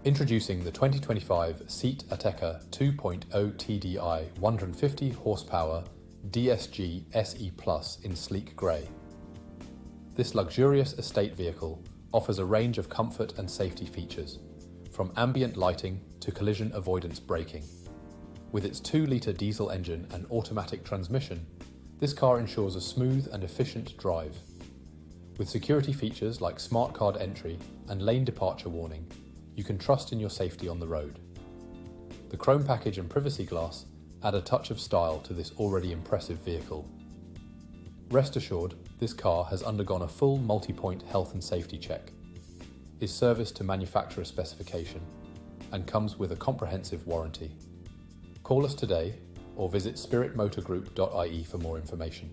Introducing the 2025 Seat Ateca 2.0tdi 150 horsepower DSG SE Plus in sleek grey. This luxurious estate vehicle offers a range of comfort and safety features, from ambient lighting to collision avoidance braking. With its 2-litre diesel engine and automatic transmission, this car ensures a smooth and efficient drive. With security features like smart card entry and lane departure warning, you can trust in your safety on the road. The chrome package and privacy glass add a touch of style to this already impressive vehicle. Rest assured, this car has undergone a full multi-point health and safety check, is serviced to manufacturer specification, and comes with a comprehensive warranty. Call us today or visit spiritmotorgroup.ie for more information.